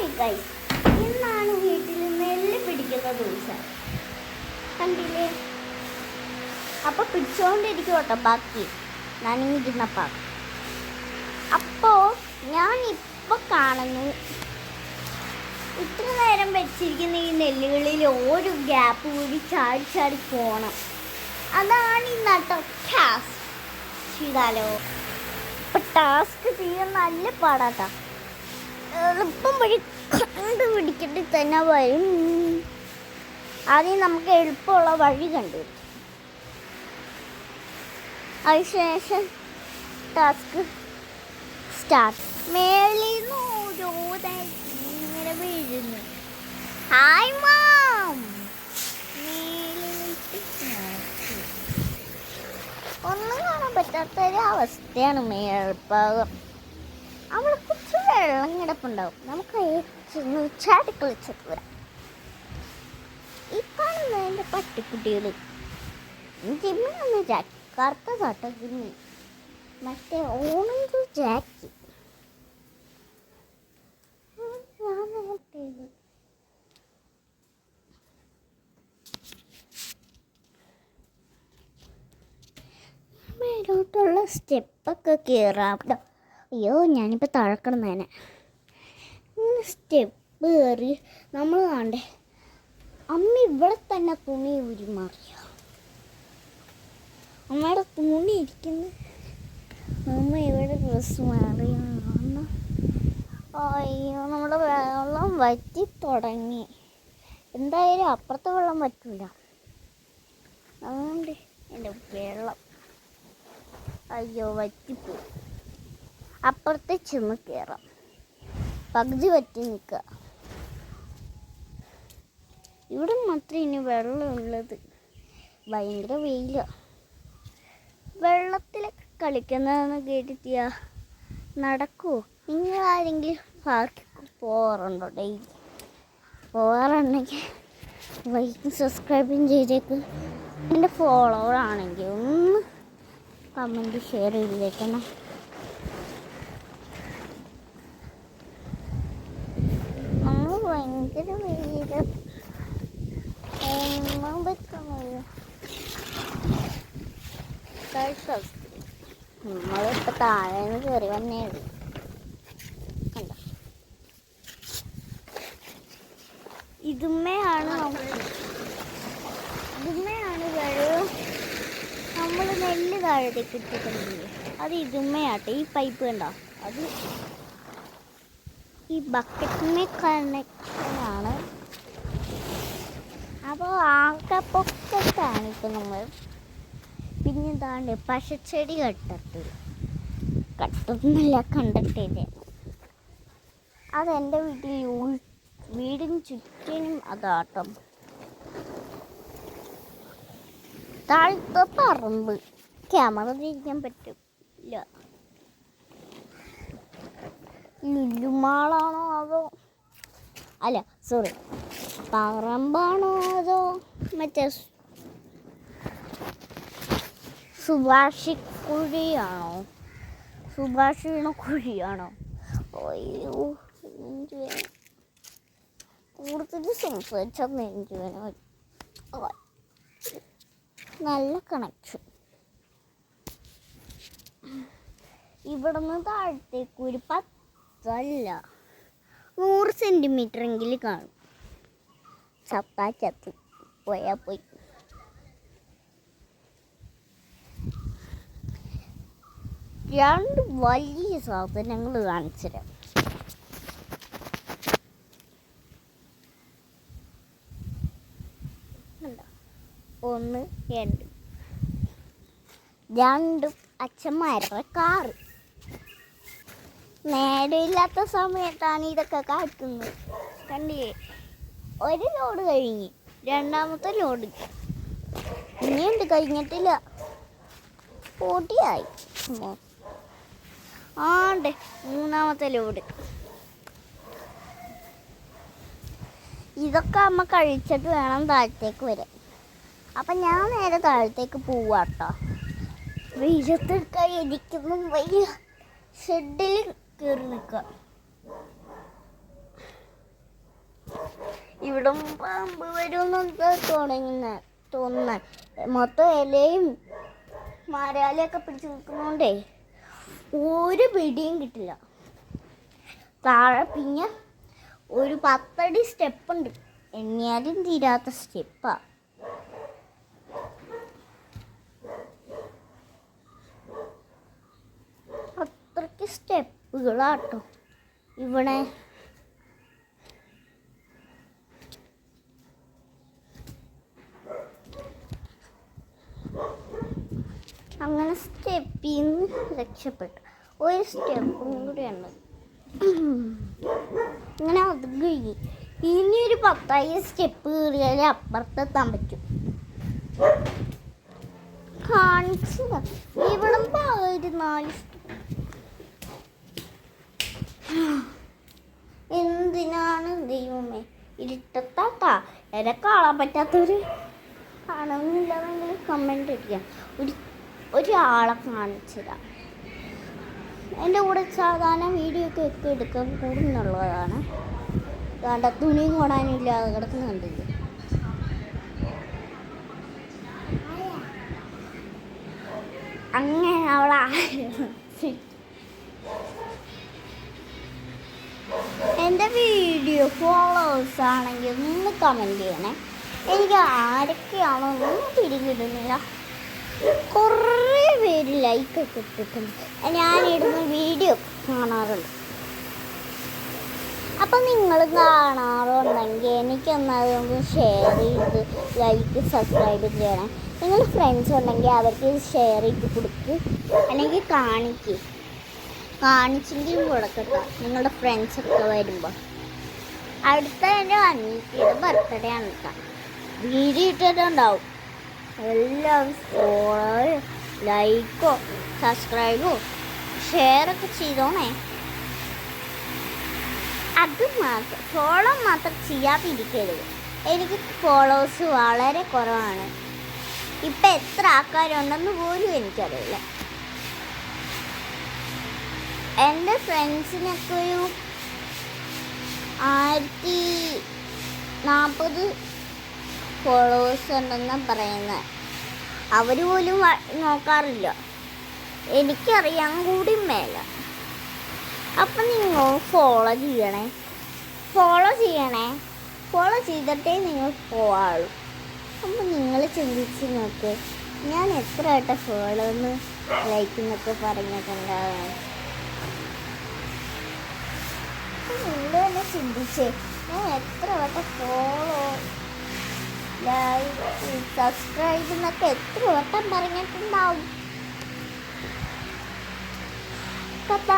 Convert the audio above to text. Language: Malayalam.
ഹായ് ഗൈസ്, ഇന്നാണ് വീട്ടിൽ നെല്ല് പിടിക്കുന്ന ദിവസം. കണ്ടില്ലേ? അപ്പോൾ പിടിച്ചുകൊണ്ടിരിക്കും കേട്ടോ ബാക്കി നനഞ്ഞിരുന്നപ്പോൾ. അപ്പോൾ ഞാനിപ്പോൾ കാണുന്നു ഇത്ര നേരം വെച്ചിരിക്കുന്ന ഈ നെല്ലുകളിൽ ഒരു ഗ്യാപ്പ് കൂടി ചാടി ചാടി പോകണം. അതാണ് ഇന്നത്തെ ടാസ്ക്. ചെയ്താലോ? ഇപ്പം ടാസ്ക് ചെയ്യാൻ നല്ല പാടാട്ടാ. എളുപ്പം വഴി കണ്ടുപിടിച്ചിട്ട് തന്നെ വരും. ആദ്യം നമുക്ക് എളുപ്പമുള്ള വഴി കണ്ടുപിടിക്കും. അതിനുശേഷം ടാസ്ക് സ്റ്റാർട്ട്. മേളിൽ നിന്ന് ഓരോന്നായി ഇങ്ങനെ വീഴുന്നു. Hi ma'am. ഒന്നും കാണാൻ പറ്റാത്തൊരു അവസ്ഥയാണ് മേൽഭാഗം. അവിടെ കുറച്ച് വെള്ളം കിടപ്പുണ്ടാവും. നമുക്ക് ചെന്ന് ചാടി കളിച്ചിട്ട് വരാം. ഈ കാണുന്നതിൻ്റെ പട്ടിക്കുട്ടികൾ ജിമ്മിനൊന്ന് ജാക്കി, കറുത്ത കാട്ടത്തിന് മറ്റേ ഓറഞ്ച് ജാക്കി. മേലോട്ടുള്ള സ്റ്റെപ്പൊക്കെ കയറാം. അയ്യോ, ഞാനിപ്പോൾ താഴെ കിടന്നേനെ. സ്റ്റെപ്പ് കയറി നമ്മൾ കാണണ്ടേ. അമ്മ ഇവിടെ തന്നെ തുണി ഉരുമാറിയോ? അമ്മയുടെ തുണി ഇരിക്കുന്നു. അമ്മ ഇവിടെ ഡ്രസ്സ് മാറിയാണ്. അയ്യോ, നമ്മുടെ വെള്ളം വറ്റി തുടങ്ങി. എന്തായാലും അപ്പുറത്തെ വെള്ളം വറ്റില്ല. അതുകൊണ്ട് എൻ്റെ വെള്ളം അയ്യോ വറ്റിപ്പോയി. അപ്പുറത്തെ ചെന്ന് കയറാം. പകുതി വറ്റി നിൽക്കുക. ഇവിടെ മാത്രമേ ഇനി വെള്ളമുള്ളത്. ഭയങ്കര വെയിലാണ്. വെള്ളത്തിലൊക്കെ കളിക്കുന്നതെന്ന് കേട്ടിട്ടിയാ നടക്കുമോ? നിങ്ങളാരെങ്കിലും പാർക്കിൽ പോകാറുണ്ടോ? ഡെയിലി പോകാറുണ്ടെങ്കിൽ ലൈക്കും സബ്സ്ക്രൈബും ചെയ്തേക്ക്. എൻ്റെ ഫോളോവർ ആണെങ്കിൽ ഒന്ന് കമൻറ്റ് ഷെയർ ചെയ്തേക്കണം. നമ്മൾ ഭയങ്കര വെയില് നമ്മളിപ്പോൾ താഴേന്ന് കയറി വന്നേ ഉള്ളൂ. കണ്ടോ? ഇതുമ്മയാണ് വെള്ളം. നമ്മൾ നെല്ല് താഴത്തേക്ക് ഇട്ടിട്ടുണ്ടെങ്കിൽ അത് ഇതുമ്മയാട്ടെ. ഈ പൈപ്പ് കണ്ടോ? അത് ഈ ബക്കറ്റിനെ കണക്ഷനാണ്. അപ്പോൾ ആകപ്പൊക്കെയാണ് ഇപ്പം നമ്മൾ. പിന്നെ എന്താണ്ട് പശച്ചെടി കട്ടൊന്നുമില്ല, കണ്ടിട്ടില്ല. അതെൻ്റെ വീടിന് ചുറ്റിനും അതാട്ടം. താഴത്തെ പറമ്പ് ക്യാമറ തിരിക്കാൻ പറ്റില്ല. ലുലുമാളാണോ അതോ അല്ല സോറി പറമ്പാണോ അതോ മറ്റേ സുഭാഷിണ കുഴിയാണോ? അയ്യോ, കൂടുതൽ സംസാരിച്ചാൽ നെഞ്ചുവേന. നല്ല കണക്ഷൻ. ഇവിടെ നിന്ന് താഴത്തേക്ക് ഒരു 10 100 സെൻറ്റിമീറ്ററെങ്കിലും കാണും. ചത്ത് പോയാൽ പോയി. രണ്ട് വലിയ സാധനങ്ങൾ കാണിച്ചു തരാം. ഒന്ന് രണ്ടും അച്ഛന്മാരുടെ കാറ്. നേരമില്ലാത്ത സമയത്താണ് ഇതൊക്കെ കാട്ടുന്നത്. കണ്ടില്ലേ? ഒരു ലോഡ് കഴിഞ്ഞ് രണ്ടാമത്തെ ലോഡ് ഇനിയുണ്ട്, കഴിഞ്ഞിട്ടില്ല. പൊടിയായി. ആണ്ട് മൂന്നാമത്തെ ലോഡ്. ഇതൊക്കെ അമ്മ കഴിച്ചിട്ട് വേണം താഴത്തേക്ക് വരാൻ. അപ്പം ഞാൻ നേരെ താഴത്തേക്ക് പോവാട്ടോ. വെയിലത്തെടുക്കാൻ എനിക്കൊന്നും വയ്യ. ഷെഡിൽ കയറി നിൽക്കുക. ഇവിടെ പാമ്പ് വരുമെന്ന് തോന്നുന്ന മൊത്തം ഇലയും മരാലയൊക്കെ പിടിച്ച് നിൽക്കുന്നോണ്ടേ ഒരു പിടിയും കിട്ടില്ല. താഴെ പിന്നെ ഒരു 10 അടി സ്റ്റെപ്പുണ്ട്, എണ്ണിയാലും തീരാത്ത സ്റ്റെപ്പാ. അത്രയ്ക്ക് സ്റ്റെപ്പുകളാട്ടോ ഇവിടെ. അങ്ങനെ സ്റ്റെപ്പിൽ നിന്ന് രക്ഷപ്പെട്ടു. ഒരു സ്റ്റെപ്പും കൂടെയുണ്ട്. ഇങ്ങനെ അത് കഴിഞ്ഞ് ഇനി ഒരു 10,000 സ്റ്റെപ്പ് കയറിയാൽ അപ്പുറത്തെത്താൻ പറ്റും. കാണിച്ചതാ ഇവിടെ 4 എന്തിനാണ് ദൈവമേ ഇരുട്ടത്താട്ടാ എന്നെ കാണാൻ പറ്റാത്തവര് കാണുന്നില്ലെന്നെങ്കിൽ കമൻ്റ് അടിക്കാം. ഒരാളെ കാണിച്ചതാ. എൻ്റെ കൂടെ സാധാരണ വീഡിയോ ഒക്കെ എടുക്കാൻ കൂടുന്നുള്ളതാണ്. കണ്ട തുണിയും കൊടാനില്ലാതെ കിടക്കുന്നുണ്ട്. അങ്ങനെ അവളെ എൻ്റെ വീഡിയോ ഫോളോവേഴ്സ് ആണെങ്കിൽ ഒന്ന് കമൻറ്റ് ചെയ്യണേ. എനിക്ക് ആരൊക്കെയാണോ ഒന്നും പിടികിടുന്നില്ല. കുറേ പേര് ലൈക്കൊക്കെ ഇട്ടിട്ടുണ്ട്. ഞാനിടുന്ന വീഡിയോ കാണാറുണ്ട്. അപ്പം നിങ്ങൾ കാണാറുണ്ടെങ്കിൽ എനിക്കൊന്നതൊന്ന് ഷെയർ ചെയ്ത് ലൈക്ക് സബ്സ്ക്രൈബ് ചെയ്യണം. നിങ്ങൾ ഫ്രണ്ട്സ് ഉണ്ടെങ്കിൽ അവർക്ക് ഷെയർ ചെയ്ത് കൊടുക്ക്, അല്ലെങ്കിൽ കാണിച്ചെങ്കിലും കൊടുക്കട്ടെ നിങ്ങളുടെ ഫ്രണ്ട്സൊക്കെ വരുമ്പോൾ. അടുത്ത എൻ്റെ അനിയത്തിയുടെ ബർത്ത്ഡേ ആണ് കേട്ടോ. വീഡിയോ ഇട്ടിട്ടുണ്ടാവും. എല്ലാവരും ഫോളോ ലൈക്കോ സബ്സ്ക്രൈബോ ഷെയറൊക്കെ ചെയ്തോണേ. അത് മാത്രം ഫോളോ മാത്രം ചെയ്യാതിരിക്കരുത്. എനിക്ക് ഫോളോവേഴ്സ് വളരെ കുറവാണ്. ഇപ്പം എത്ര ആൾക്കാരുണ്ടെന്ന് പോലും എനിക്കറിയില്ല. എൻ്റെ ഫ്രണ്ട്സിനൊക്കെ ഒരു 1040 ഫോളോവേഴ്സ് ഉണ്ടെന്നാണ് പറയുന്നത്. അവർ പോലും നോക്കാറില്ല. എനിക്കറിയാൻ കൂടി മേല. അപ്പം നിങ്ങൾ ഫോളോ ചെയ്തിട്ടേ നിങ്ങൾ പോവാളൂ. അപ്പം നിങ്ങൾ ചിന്തിച്ച് നോക്ക്, ഞാൻ എത്ര വട്ടം ഫോളോ എന്ന് ലൈക്ക് എന്നൊക്കെ പറഞ്ഞിട്ടുണ്ടാകാം. നിങ്ങൾ തന്നെ ചിന്തിച്ചേ, ഞാൻ എത്ര വട്ടം ഫോളോ ലൈക്ക് സബ്സ്ക്രൈബ് എന്നൊക്കെ എത്ര വട്ടം പറഞ്ഞിട്ടുണ്ടാവും. കത്താ